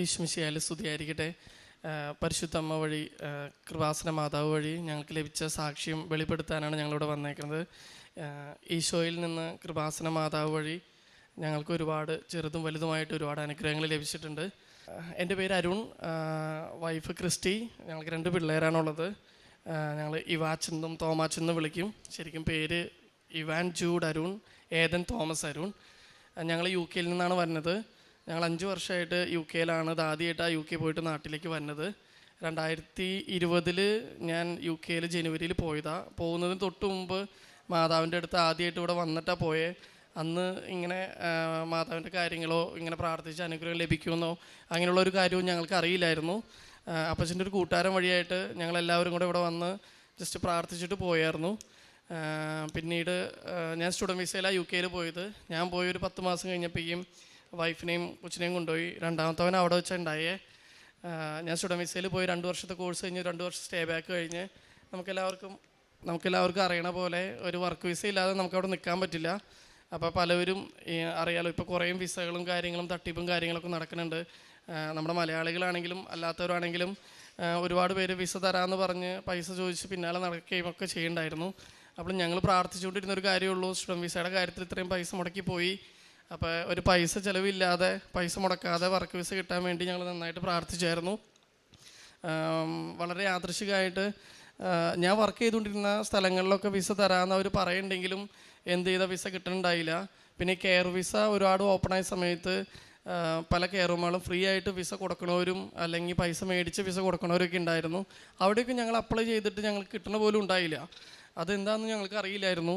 ഈശ്മിശിയായാലും സ്തുതിയായിരിക്കട്ടെ. പരിശുദ്ധ അമ്മ വഴി കൃപാസന മാതാവ് വഴി ഞങ്ങൾക്ക് ലഭിച്ച സാക്ഷ്യം വെളിപ്പെടുത്താനാണ് ഞങ്ങളിവിടെ വന്നേക്കുന്നത്. ഈശോയിൽ നിന്ന് കൃപാസന മാതാവ് വഴി ഞങ്ങൾക്ക് ഒരുപാട് ചെറുതും വലുതുമായിട്ട് ഒരുപാട് അനുഗ്രഹങ്ങൾ ലഭിച്ചിട്ടുണ്ട്. എൻ്റെ പേര് അരുൺ, വൈഫ് ക്രിസ്റ്റി. ഞങ്ങൾക്ക് 2 പിള്ളേരാണുള്ളത്. ഞങ്ങൾ ഇവാച്ചെന്നും തോമാച്ചെന്നും വിളിക്കും. ശരിക്കും പേര് ഇവാൻ ജൂഡ് അരുൺ, ഏതൻ തോമസ് അരുൺ. ഞങ്ങൾ UK നിന്നാണ് വരുന്നത്. ഞങ്ങൾ 5 വർഷമായിട്ട് UK ആദ്യമായിട്ട് UK പോയിട്ട് നാട്ടിലേക്ക് വന്നത്. 2020 ഞാൻ UK ജനുവരിയിൽ പോകുന്നതിന് തൊട്ട് മുമ്പ് മാതാവിൻ്റെ അടുത്ത് ആദ്യമായിട്ട് ഇവിടെ വന്നിട്ടാണ് പോയേ. അന്ന് ഇങ്ങനെ മാതാവിൻ്റെ കാര്യങ്ങളോ ഇങ്ങനെ പ്രാർത്ഥിച്ച് അനുഗ്രഹം ലഭിക്കുമെന്നോ അങ്ങനെയുള്ള ഒരു കാര്യവും ഞങ്ങൾക്ക് അറിയില്ലായിരുന്നു. അപ്പച്ചൻ്റെ ഒരു കൂട്ടുകാരൻ വഴിയായിട്ട് ഞങ്ങളെല്ലാവരും കൂടെ ഇവിടെ വന്ന് ജസ്റ്റ് പ്രാർത്ഥിച്ചിട്ട് പോയായിരുന്നു. പിന്നീട് ഞാൻ സ്റ്റുഡൻറ്റ് വിസയിലാണ് UK പോയത്. ഞാൻ പോയി ഒരു 10 മാസം കഴിഞ്ഞപ്പോഴേക്കും വൈഫിനെയും കൊച്ചിനെയും കൊണ്ടുപോയി. രണ്ടാമത്തവൻ അവിടെ വെച്ചുണ്ടായേ. ഞാൻ സ്റ്റുഡൻറ്റ് വിസയിൽ പോയി 2 വർഷത്തെ കോഴ്സ് കഴിഞ്ഞ് 2 വർഷം സ്റ്റേ ബാക്ക് കഴിഞ്ഞ് നമുക്കെല്ലാവർക്കും അറിയണ പോലെ ഒരു വർക്ക് വിസ ഇല്ലാതെ നമുക്കവിടെ നിൽക്കാൻ പറ്റില്ല. അപ്പോൾ പലവരും അറിയാലോ, ഇപ്പോൾ കുറേ വിസകളും കാര്യങ്ങളും തട്ടിപ്പും കാര്യങ്ങളൊക്കെ നടക്കുന്നുണ്ട്. നമ്മുടെ മലയാളികളാണെങ്കിലും അല്ലാത്തവരാണെങ്കിലും ഒരുപാട് പേര് വിസ തരാമെന്ന് പറഞ്ഞ് പൈസ ചോദിച്ച് പിന്നാലെ നടക്കുകയും ഒക്കെ ചെയ്യുന്നുണ്ടായിരുന്നു. അപ്പോൾ ഞങ്ങൾ പ്രാർത്ഥിച്ചുകൊണ്ടിരുന്നൊരു കാര്യമുള്ളൂ, സ്റ്റുഡൻറ്റ് വിസയുടെ കാര്യത്തിൽ ഇത്രയും പൈസ മുടക്കി പോയി. അപ്പോൾ ഒരു പൈസ ചിലവില്ലാതെ പൈസ മുടക്കാതെ വർക്ക് വിസ കിട്ടാൻ വേണ്ടി ഞങ്ങൾ നന്നായിട്ട് പ്രാർത്ഥിച്ചായിരുന്നു. വളരെ യാദൃശികമായിട്ട് ഞാൻ വർക്ക് ചെയ്തുകൊണ്ടിരുന്ന സ്ഥലങ്ങളിലൊക്കെ വിസ തരാമെന്ന് അവർ പറയുന്നുണ്ടെങ്കിലും എന്ത് ചെയ്താൽ വിസ കിട്ടുന്നുണ്ടായില്ല. പിന്നെ കെയർ വിസ ഒരുപാട് ഓപ്പണായ സമയത്ത് പല കെയർ റൂമുകളും ഫ്രീ ആയിട്ട് വിസ കൊടുക്കണവരും അല്ലെങ്കിൽ പൈസ മേടിച്ച് വിസ കൊടുക്കണവരൊക്കെ ഉണ്ടായിരുന്നു. അവിടെയൊക്കെ ഞങ്ങൾ അപ്ലൈ ചെയ്തിട്ട് ഞങ്ങൾക്ക് കിട്ടണ പോലും ഉണ്ടായില്ല. അതെന്താണെന്ന് ഞങ്ങൾക്ക് അറിയില്ലായിരുന്നു.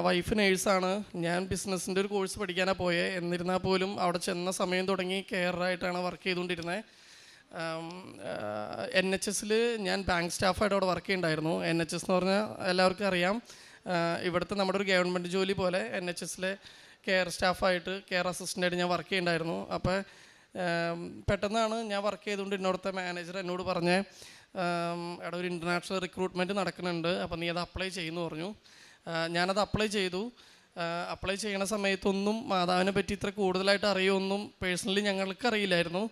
വൈഫ് നേഴ്സാണ്, ഞാൻ ബിസിനസ്സിൻ്റെ ഒരു കോഴ്സ് പഠിക്കാനാണ് പോയത്. എന്നിരുന്നാൽ പോലും അവിടെ ചെന്ന സമയം തുടങ്ങി കെയറായിട്ടാണ് വർക്ക് ചെയ്തുകൊണ്ടിരുന്നത്. NHS ഞാൻ ബാങ്ക് സ്റ്റാഫായിട്ട് അവിടെ വർക്ക് ചെയ്യുന്നുണ്ടായിരുന്നു. NHS എന്ന് പറഞ്ഞാൽ എല്ലാവർക്കും അറിയാം, ഇവിടുത്തെ നമ്മുടെ ഒരു ഗവൺമെൻറ് ജോലി പോലെ NHS കെയർ സ്റ്റാഫായിട്ട് കെയർ അസിസ്റ്റൻ്റായിട്ട് ഞാൻ വർക്ക് ചെയ്യുന്നുണ്ടായിരുന്നു. അപ്പോൾ പെട്ടെന്നാണ് ഞാൻ വർക്ക് ചെയ്തുകൊണ്ടിരുന്നിടത്തെ മാനേജർ എന്നോട് പറഞ്ഞേ, അവിടെ ഒരു ഇൻ്റർനാഷണൽ റിക്രൂട്ട്മെൻറ്റ് നടക്കുന്നുണ്ട്, അപ്പോൾ നീ അത് അപ്ലൈ ചെയ്യുമെന്ന് പറഞ്ഞു. ഞാനത് അപ്ലൈ ചെയ്തു. അപ്ലൈ ചെയ്യണ സമയത്തൊന്നും മാതാവിനെ പറ്റി ഇത്ര കൂടുതലായിട്ട് അറിയുമൊന്നും പേഴ്സണലി ഞങ്ങൾക്ക് അറിയില്ലായിരുന്നു.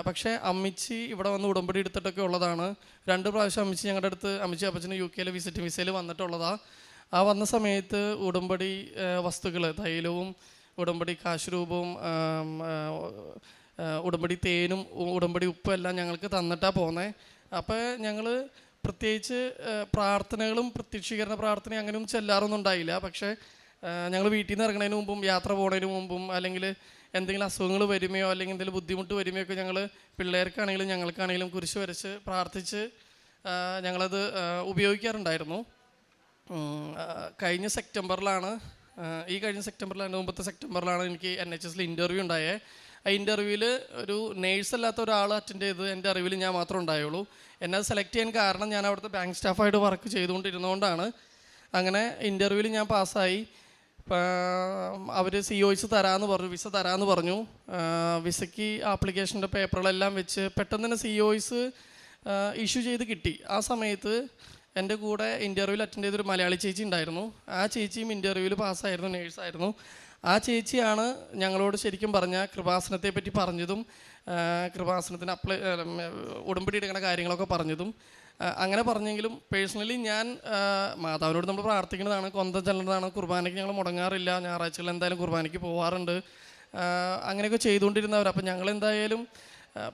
പക്ഷേ അമ്മിച്ചി ഇവിടെ വന്ന് ഉടമ്പടി എടുത്തിട്ടൊക്കെ ഉള്ളതാണ്. 2 പ്രാവശ്യം അമ്മിച്ചി ഞങ്ങളുടെ അടുത്ത്, അമ്മിച്ചി അപ്പച്ചന് UK വിസിറ്റിംഗ് വിസയിൽ വന്നിട്ടുള്ളതാണ്. ആ വന്ന സമയത്ത് ഉടമ്പടി വസ്തുക്കൾ, തൈലവും ഉടമ്പടി കാശുരൂപവും ഉടമ്പടി തേനും ഉടമ്പടി ഉപ്പും എല്ലാം ഞങ്ങൾക്ക് തന്നിട്ടാണ് പോകുന്നത്. അപ്പോൾ ഞങ്ങൾ പ്രത്യേകിച്ച് പ്രാർത്ഥനകളും പ്രത്യക്ഷീകരണ പ്രാർത്ഥനയും അങ്ങനെയൊന്നും ചെല്ലാറൊന്നും ഉണ്ടായില്ല. പക്ഷേ ഞങ്ങൾ വീട്ടിൽ നിന്ന് ഇറങ്ങുന്നതിന് മുമ്പും യാത്ര പോകുന്നതിന് മുമ്പും അല്ലെങ്കിൽ എന്തെങ്കിലും അസുഖങ്ങൾ വരുമയോ അല്ലെങ്കിൽ എന്തെങ്കിലും ബുദ്ധിമുട്ട് വരുമോ ഒക്കെ ഞങ്ങൾ പിള്ളേർക്കാണെങ്കിലും ഞങ്ങൾക്കാണെങ്കിലും കുരിശ് വരച്ച് പ്രാർത്ഥിച്ച് ഞങ്ങളത് ഉപയോഗിക്കാറുണ്ടായിരുന്നു. കഴിഞ്ഞ സെപ്റ്റംബറിലാണ് മുമ്പത്തെ സെപ്റ്റംബറിലാണ് എനിക്ക് NHS ഇൻ്റർവ്യൂ ഉണ്ടായത്. ആ ഇൻ്റർവ്യൂവിൽ ഒരു നേഴ്സ് അല്ലാത്ത ഒരാൾ അറ്റൻഡ് ചെയ്ത് എൻ്റെ അറിവിൽ ഞാൻ മാത്രമേ ഉണ്ടായുള്ളൂ. എന്നെ അത് സെലക്ട് ചെയ്യാൻ കാരണം ഞാൻ അവിടുത്തെ ബാങ്ക് സ്റ്റാഫായിട്ട് വർക്ക് ചെയ്തുകൊണ്ടിരുന്നതുകൊണ്ടാണ്. അങ്ങനെ ഇൻ്റർവ്യൂവിൽ ഞാൻ പാസ്സായി. അവർ COS തരാമെന്ന് പറഞ്ഞു, വിസ തരാമെന്ന് പറഞ്ഞു. വിസയ്ക്ക് ആപ്ലിക്കേഷൻ്റെ പേപ്പറുകളെല്ലാം വെച്ച് പെട്ടെന്ന് തന്നെ COS ഇഷ്യൂ ചെയ്ത് കിട്ടി. ആ സമയത്ത് എൻ്റെ കൂടെ ഇൻ്റർവ്യൂവിൽ അറ്റൻഡ് ചെയ്തൊരു മലയാളി ചേച്ചി ഉണ്ടായിരുന്നു. ആ ചേച്ചിയും ഇൻ്റർവ്യൂവിൽ പാസ്സായിരുന്നു, നേഴ്സായിരുന്നു. ആ ചേച്ചിയാണ് ഞങ്ങളോട് ശരിക്കും പറഞ്ഞാൽ കൃപാസനത്തെ പറ്റി പറഞ്ഞതും കൃപാസനത്തിന് ഉടമ്പടി എടുക്കുന്ന കാര്യങ്ങളൊക്കെ പറഞ്ഞതും. അങ്ങനെ പറഞ്ഞെങ്കിലും പേഴ്സണലി ഞാൻ മാതാവിനോട് നമ്മൾ പ്രാർത്ഥിക്കുന്നതാണ്, കൊന്തം ചെല്ലുന്നതാണ്, കുർബാനയ്ക്ക് ഞങ്ങൾ മുടങ്ങാറില്ല, ഞായറാഴ്ചകൾ എന്തായാലും കുർബാനയ്ക്ക് പോകാറുണ്ട്, അങ്ങനെയൊക്കെ ചെയ്തുകൊണ്ടിരുന്നവർ. അപ്പം ഞങ്ങളെന്തായാലും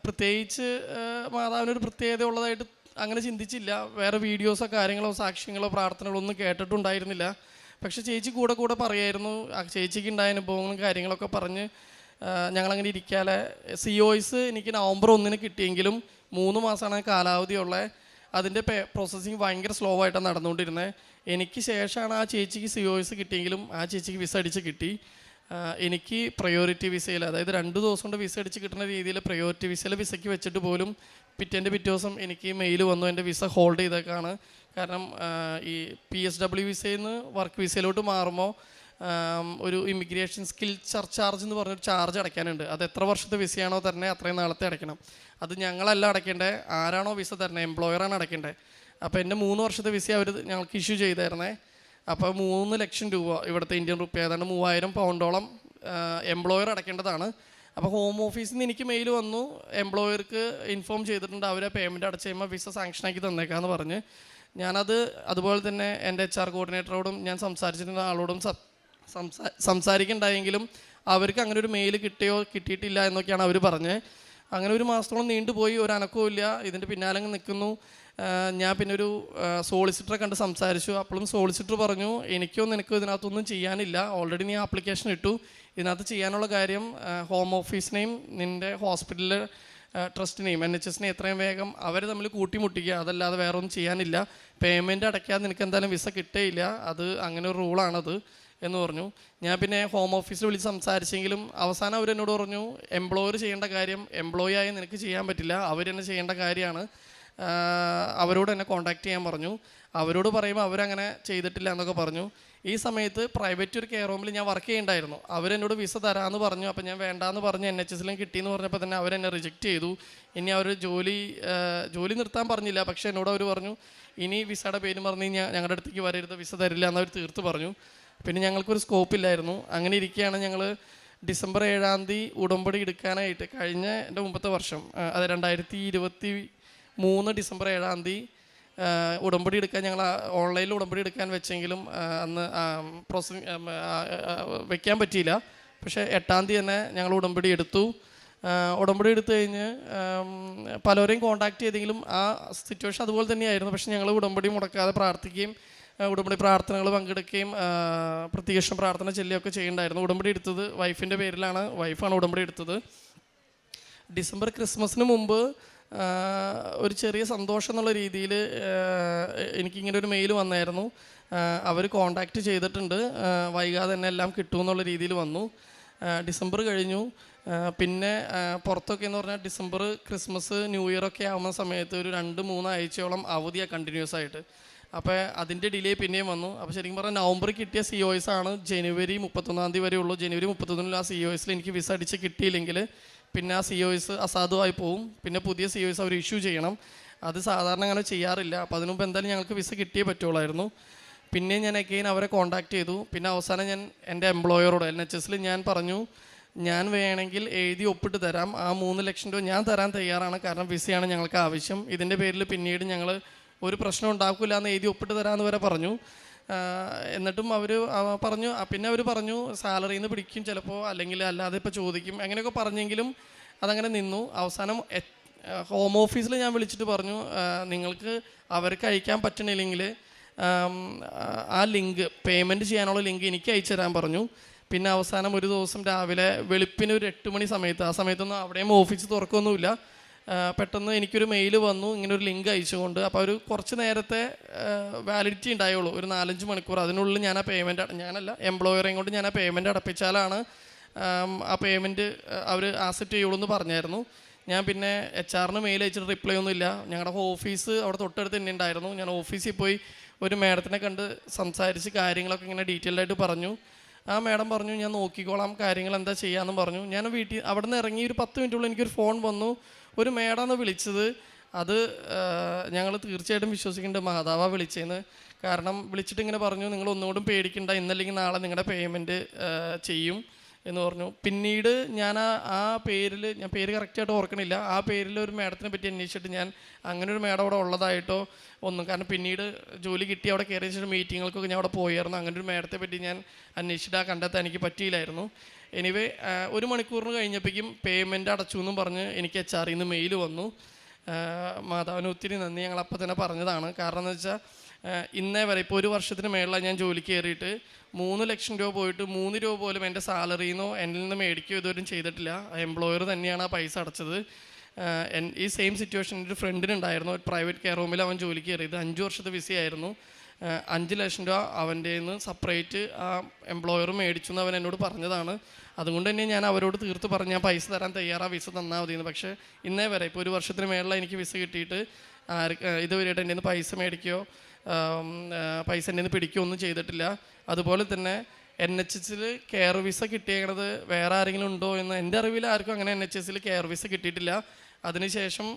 പ്രത്യേകിച്ച് മാതാവിനൊരു പ്രത്യേകത ഉള്ളതായിട്ട് അങ്ങനെ ചിന്തിച്ചില്ല. വേറെ വീഡിയോസോ കാര്യങ്ങളോ സാക്ഷ്യങ്ങളോ പ്രാർത്ഥനകളോ ഒന്നും കേട്ടിട്ടുണ്ടായിരുന്നില്ല. പക്ഷേ ചേച്ചി കൂടെ പറയായിരുന്നു. ആ ചേച്ചിക്ക് ഉണ്ടായ അനുഭവങ്ങളും കാര്യങ്ങളൊക്കെ പറഞ്ഞ് ഞങ്ങളങ്ങനെ ഇരിക്കാതെ COS എനിക്ക് നവംബർ 1 കിട്ടിയെങ്കിലും 3 മാസമാണ് കാലാവധിയുള്ളത്. അതിൻ്റെ പ്രോസസ്സിങ് ഭയങ്കര സ്ലോ ആയിട്ടാണ് നടന്നുകൊണ്ടിരുന്നത്. എനിക്ക് ശേഷമാണ് ആ ചേച്ചിക്ക് COS കിട്ടിയെങ്കിലും ആ ചേച്ചിക്ക് വിസ അടിച്ച് കിട്ടി. എനിക്ക് പ്രയോറിറ്റി വിസയിൽ, അതായത് 2 ദിവസം കൊണ്ട് വിസ അടിച്ച് കിട്ടുന്ന രീതിയിൽ പ്രയോറിറ്റി വിസയ്ക്ക് വെച്ചിട്ട് പോലും പിറ്റേ ദിവസം എനിക്ക് മെയിൽ വന്നു, എൻ്റെ വിസ ഹോൾഡ് ചെയ്തേക്കാണ്. കാരണം ഈ PSW വിസയിൽ നിന്ന് വർക്ക് വിസയിലോട്ട് മാറുമ്പോൾ ഒരു ഇമിഗ്രേഷൻ സ്കിൽ ചാർജ് എന്ന് പറഞ്ഞൊരു ചാർജ് അടയ്ക്കാനുണ്ട്. അത് എത്ര വർഷത്തെ വിസയാണോ തരണേ അത്രയും നാളത്തെ അടയ്ക്കണം. അത് ഞങ്ങളല്ല അടയ്ക്കേണ്ടത്, ആരാണോ വിസ തരണേ എംപ്ലോയറാണ് അടയ്ക്കേണ്ടത്. അപ്പോൾ എൻ്റെ 3 വർഷത്തെ വിസ അവർ ഞങ്ങൾക്ക് ഇഷ്യൂ ചെയ്തായിരുന്നേ. അപ്പോൾ 3 ലക്ഷം രൂപ, ഇവിടുത്തെ ഇന്ത്യൻ റുപ്പി ഏതാണ്ട് 3000 പൗണ്ടോളം എംപ്ലോയർ അടയ്ക്കേണ്ടതാണ്. അപ്പോൾ ഹോം ഓഫീസിൽ നിന്ന് എനിക്ക് മെയിൽ വന്നു, എംപ്ലോയർക്ക് ഇൻഫോം ചെയ്തിട്ടുണ്ട്, അവരെ പേയ്മെൻറ്റ് അടച്ച് കഴിയുമ്പോൾ വിസ സാങ്ഷനാക്കി തന്നേക്കാമെന്ന് പറഞ്ഞ്. ഞാനത് അതുപോലെ തന്നെ എൻ്റെ HR കോർഡിനേറ്ററോടും ഞാൻ സംസാരിച്ചിരുന്ന ആളോടും സംസാരിക്കുന്നുണ്ടായെങ്കിലും അവർക്ക് അങ്ങനെ ഒരു മെയിൽ കിട്ടിയിട്ടില്ല എന്നൊക്കെയാണ് അവർ പറഞ്ഞത്. അങ്ങനെ ഒരു മാസത്തോളം നീണ്ടുപോയി, ഒരു അനക്കവും ഇല്ല. ഇതിൻ്റെ പിന്നാലെ നിൽക്കുന്നു. ഞാൻ പിന്നെ ഒരു സോളിസിറ്ററെ കണ്ട് സംസാരിച്ചു. അപ്പോഴും സോളിസിറ്റർ പറഞ്ഞു, നിനക്കോ ഇതിനകത്തൊന്നും ചെയ്യാനില്ല, ഓൾറെഡി നീ ആപ്ലിക്കേഷൻ ഇട്ടു, ഇതിനകത്ത് ചെയ്യാനുള്ള കാര്യം ഹോം ഓഫീസിനെയും നിൻ്റെ ഹോസ്പിറ്റലിലെ ട്രസ്റ്റിനെയും NHSനെയും എത്രയും വേഗം അവർ തമ്മിൽ കൂട്ടിമുട്ടിക്കുക, അതല്ലാതെ വേറെ ഒന്നും ചെയ്യാനില്ല. പേയ്മെൻറ്റ് അടയ്ക്കാതെ നിനക്ക് എന്തായാലും വിസ കിട്ടേയില്ല, അത് അങ്ങനെ ഒരു റൂളാണത് എന്ന് പറഞ്ഞു. ഞാൻ പിന്നെ ഹോം ഓഫീസിൽ വിളിച്ച് സംസാരിച്ചെങ്കിലും അവസാനം അവരെന്നോട് പറഞ്ഞു, എംപ്ലോയർ ചെയ്യേണ്ട കാര്യം എംപ്ലോയി ആയി നിനക്ക് ചെയ്യാൻ പറ്റില്ല, അവർ തന്നെ ചെയ്യേണ്ട കാര്യമാണ്, അവരോട് എന്നെ കോൺടാക്ട് ചെയ്യാൻ പറഞ്ഞു. അവരോട് പറയുമ്പോൾ അവരങ്ങനെ ചെയ്തിട്ടില്ല എന്നൊക്കെ പറഞ്ഞു. ഈ സമയത്ത് പ്രൈവറ്റ് ഒരു കെയർ ഹോമിൽ ഞാൻ വർക്ക് ചെയ്യുന്നുണ്ടായിരുന്നു. അവരെന്നോട് വിസ തരാമെന്ന് പറഞ്ഞു. അപ്പോൾ ഞാൻ വേണ്ടാന്ന് പറഞ്ഞ് NHSലും കിട്ടിയെന്ന് പറഞ്ഞപ്പോൾ തന്നെ അവരെന്നെ റിജക്റ്റ് ചെയ്തു. ഇനി അവർ ജോലി നിർത്താൻ പറഞ്ഞില്ല, പക്ഷേ എന്നോട് അവർ പറഞ്ഞു, ഇനി വിസയുടെ പേര് പറഞ്ഞ് കഴിഞ്ഞാൽ ഞങ്ങളുടെ അടുത്തേക്ക് വരരുത്, വിസ തരില്ല എന്നവർ തീർത്ത് പറഞ്ഞു. പിന്നെ ഞങ്ങൾക്കൊരു സ്കോപ്പില്ലായിരുന്നു. അങ്ങനെ ഇരിക്കുകയാണ് ഞങ്ങൾ ഡിസംബർ 7 ഉടമ്പടി എടുക്കാനായിട്ട് എൻ്റെ മുമ്പത്തെ വർഷം, അത് 2023 ഡിസംബർ 7 ഉടമ്പടി എടുക്കാൻ ഞങ്ങൾ ഓൺലൈനിൽ ഉടമ്പടി എടുക്കാൻ വെച്ചെങ്കിലും അന്ന് വെക്കാൻ പറ്റിയില്ല. പക്ഷേ 8 തന്നെ ഞങ്ങൾ ഉടമ്പടി എടുത്തു. ഉടമ്പടി എടുത്തു കഴിഞ്ഞ് പലരെയും കോൺടാക്ട് ചെയ്തെങ്കിലും ആ സിറ്റുവേഷൻ അതുപോലെ തന്നെയായിരുന്നു. പക്ഷേ ഞങ്ങൾ ഉടമ്പടി മുടക്കാതെ പ്രാർത്ഥിക്കുകയും ഉടമ്പടി പ്രാർത്ഥനകൾ പങ്കെടുക്കുകയും പ്രത്യക്ഷ പ്രാർത്ഥന ചൊല്ലുകയൊക്കെ ചെയ്യുന്നുണ്ടായിരുന്നു. ഉടമ്പടി എടുത്തത് വൈഫിൻ്റെ പേരിലാണ്, വൈഫാണ് ഉടമ്പടി എടുത്തത്. ഡിസംബർ ക്രിസ്മസിന് മുമ്പ് ഒരു ചെറിയ സന്തോഷം എന്നുള്ള രീതിയിൽ എനിക്കിങ്ങനെ ഒരു മെയിൽ വന്നായിരുന്നു. അവർ കോണ്ടാക്റ്റ് ചെയ്തിട്ടുണ്ട്, വൈകാതെ തന്നെ എല്ലാം കിട്ടുമെന്നുള്ള രീതിയിൽ വന്നു. ഡിസംബർ കഴിഞ്ഞു. പിന്നെ പുറത്തൊക്കെ എന്ന് പറഞ്ഞാൽ ഡിസംബർ ക്രിസ്മസ് ന്യൂ ഇയറൊക്കെ ആവുന്ന സമയത്ത് ഒരു 2-3 ആഴ്ചയോളം അവധിയാണ് കണ്ടിന്യൂസ് ആയിട്ട്. അപ്പോൾ അതിൻ്റെ ഡിലേ പിന്നെയും വന്നു. അപ്പോൾ ശരിക്കും പറഞ്ഞാൽ നവംബറിൽ കിട്ടിയ COS ആണ് ജനുവരി 31 വരെ ഉള്ളൂ. ജനുവരി 31 ആ COSൽ എനിക്ക് വിസ അടിച്ച് കിട്ടിയില്ലെങ്കിൽ പിന്നെ ആ COS അസാധുവായി പോവും. പിന്നെ പുതിയ COS അവർ ഇഷ്യൂ ചെയ്യണം. അത് സാധാരണ അങ്ങനെ ചെയ്യാറില്ല. അപ്പോൾ അതിനുമുമ്പ് എന്തായാലും ഞങ്ങൾക്ക് വിസ കിട്ടിയേ പറ്റുള്ളായിരുന്നു. പിന്നെ ഞാൻ അഗെയിൻ അവരെ കോൺടാക്ട് ചെയ്തു. പിന്നെ അവസാനം ഞാൻ എൻ്റെ എംപ്ലോയറോട് NHSൽ ഞാൻ പറഞ്ഞു, ഞാൻ വേണമെങ്കിൽ എഴുതി ഒപ്പിട്ട് തരാം, ആ 3 ലക്ഷം രൂപ ഞാൻ തരാൻ തയ്യാറാണ്, കാരണം വിസയാണ് ഞങ്ങൾക്ക് ആവശ്യം, ഇതിൻ്റെ പേരിൽ പിന്നീട് ഞങ്ങൾ ഒരു പ്രശ്നം ഉണ്ടാക്കില്ല എന്ന് എഴുതി ഒപ്പിട്ട് തരാമെന്ന് വരെ പറഞ്ഞു. എന്നിട്ടും അവർ പറഞ്ഞു, പിന്നെ അവർ പറഞ്ഞു സാലറിയിൽ നിന്ന് പിടിക്കും ചിലപ്പോൾ, അല്ലെങ്കിൽ അല്ലാതെ ഇപ്പോൾ ചോദിക്കും, അങ്ങനെയൊക്കെ പറഞ്ഞെങ്കിലും അതങ്ങനെ നിന്നു. അവസാനം ഹോം ഓഫീസിൽ ഞാൻ വിളിച്ചിട്ട് പറഞ്ഞു, നിങ്ങൾക്ക് അവർക്ക് അയക്കാൻ പറ്റണില്ലെങ്കിൽ ആ ലിങ്ക്, പേയ്മെൻറ്റ് ചെയ്യാനുള്ള ലിങ്ക് എനിക്ക് അയച്ചു തരാൻ പറഞ്ഞു. പിന്നെ അവസാനം ഒരു ദിവസം രാവിലെ വെളുപ്പിന് ഒരു 8 മണി സമയത്ത്, ആ സമയത്തൊന്നും അവിടെയും ഓഫീസ് തുറക്കൊന്നുമില്ല, പെട്ടെന്ന് എനിക്കൊരു മെയിൽ വന്നു ഇങ്ങനെ ഒരു ലിങ്ക് അയച്ചുകൊണ്ട്. അപ്പോൾ ഒരു കുറച്ച് നേരത്തെ വാലിഡിറ്റി ഉണ്ടായുള്ളൂ, ഒരു 4-5 മണിക്കൂർ. അതിനുള്ളിൽ ഞാൻ ആ പേയ്മെൻറ്റ്, ഞാനല്ല എംപ്ലോയറെയും കൊണ്ട് ഞാൻ ആ പേയ്മെൻറ്റ് അടപ്പിച്ചാലാണ് ആ പേയ്മെൻറ്റ് അവർ ആക്സെപ്റ്റ് ചെയ്യുള്ളൂ എന്ന് പറഞ്ഞായിരുന്നു. ഞാൻ പിന്നെ HR മെയിൽ അയച്ചിട്ട് റിപ്ലൈ ഒന്നുമില്ല. ഞങ്ങളുടെ ഓഫീസ് അവിടെ തൊട്ടടുത്ത് തന്നെ ഉണ്ടായിരുന്നു. ഞാൻ ഓഫീസിൽ പോയി ഒരു മാഡത്തിനെ കണ്ട് സംസാരിച്ച് കാര്യങ്ങളൊക്കെ ഇങ്ങനെ ഡീറ്റെയിൽഡായിട്ട് പറഞ്ഞു. ആ മാഡം പറഞ്ഞു, ഞാൻ നോക്കിക്കോളാം, കാര്യങ്ങൾ എന്താ ചെയ്യാമെന്ന് പറഞ്ഞു. ഞാൻ വീട്ടിൽ അവിടെ നിന്ന് ഇറങ്ങി ഒരു 10 മിനിറ്റുള്ളിൽ എനിക്കൊരു ഫോൺ വന്നു, ഒരു മാഡമാണ് വിളിച്ചത്. അത് ഞങ്ങൾ തീർച്ചയായിട്ടും വിശ്വസിക്കേണ്ട മാതാവാണ് വിളിച്ചതെന്ന്. കാരണം വിളിച്ചിട്ട് ഇങ്ങനെ പറഞ്ഞു, നിങ്ങൾ ഒന്നുകൂടും പേടിക്കണ്ട, ഇന്നല്ലെങ്കിൽ നാളെ നിങ്ങളുടെ പേയ്മെൻറ്റ് ചെയ്യും എന്ന് പറഞ്ഞു. പിന്നീട് ഞാൻ ആ പേരിൽ, ഞാൻ പേര് കറക്റ്റായിട്ട് ഓർക്കണില്ല, ആ പേരിൽ ഒരു മാഡത്തിനെ പറ്റി അന്വേഷിച്ചിട്ട് ഞാൻ അങ്ങനെ ഒരു മാഡം അവിടെ ഉള്ളതായിട്ടോ ഒന്നും, കാരണം പിന്നീട് ജോലി കിട്ടി അവിടെ കയറിയ ശേഷം മീറ്റിങ്ങുകൾക്കൊക്കെ ഞാൻ അവിടെ പോയായിരുന്നു. അങ്ങനെ ഒരു മാഡത്തെ പറ്റി ഞാൻ അന്വേഷിച്ചിട്ട് കണ്ടെത്താൻ എനിക്ക് പറ്റിയില്ലായിരുന്നു. എനിവേ 1 മണിക്കൂറിന് കഴിഞ്ഞപ്പോഴേക്കും പേയ്മെൻറ്റ് അടച്ചു എന്നും പറഞ്ഞ് എനിക്ക് HRൽ നിന്ന് മെയിൽ വന്നു. മാതാവിന് ഒത്തിരി നന്ദി, ഞങ്ങൾ അപ്പം തന്നെ പറഞ്ഞതാണ്. കാരണം എന്ന് വെച്ചാൽ ഇന്നേ വരെ ഇപ്പോൾ 1 വർഷത്തിന് മേളിലാണ് ഞാൻ ജോലിക്ക് കയറിയിട്ട് 3 ലക്ഷം രൂപ പോയിട്ട് 3 രൂപ പോലും എൻ്റെ സാലറിന്നോ എന്നിൽ നിന്ന് മേടിക്കുകയോ ഇതുവരും ചെയ്തിട്ടില്ല. എംപ്ലോയർ തന്നെയാണ് ആ പൈസ അടച്ചത്. ഈ സെയിം സിറ്റുവേഷൻ ഒരു ഫ്രണ്ടിനുണ്ടായിരുന്നു, ഒരു പ്രൈവറ്റ് കെയർ ഹോമിൽ അവൻ ജോലിക്ക് കയറിയത്. 5 വർഷത്തെ വിസയായിരുന്നു. 5 ലക്ഷം രൂപ അവൻ്റെ നിന്ന് സെപ്പറേറ്റ് ആ എംപ്ലോയർ മേടിച്ചു എന്ന് അവൻ എന്നോട് പറഞ്ഞതാണ്. അതുകൊണ്ട് തന്നെ ഞാൻ അവരോട് തീർത്ത് പറഞ്ഞ് ഞാൻ പൈസ തരാൻ തയ്യാറാണ്, വിസ തന്നാൽ മതിയെന്ന്. പക്ഷേ ഇന്നേ വരെ ഇപ്പോൾ 1 വർഷത്തിന് മേളിലാണ് എനിക്ക് വിസ കിട്ടിയിട്ട് ഇതുവരെയായിട്ട് എൻ്റെ നിന്ന് പൈസ മേടിക്കുകയോ പൈസ എൻ്റെ നിന്ന് പിടിക്കുകയോ ഒന്നും ചെയ്തിട്ടില്ല. അതുപോലെ തന്നെ NHSൽ കെയർ വിസ കിട്ടിയേക്കണത് വേറെ ആരെങ്കിലും ഉണ്ടോ എന്ന് എൻ്റെ അറിവിൽ ആർക്കും അങ്ങനെ NHSൽ കെയർ വിസ കിട്ടിയിട്ടില്ല. അതിനുശേഷം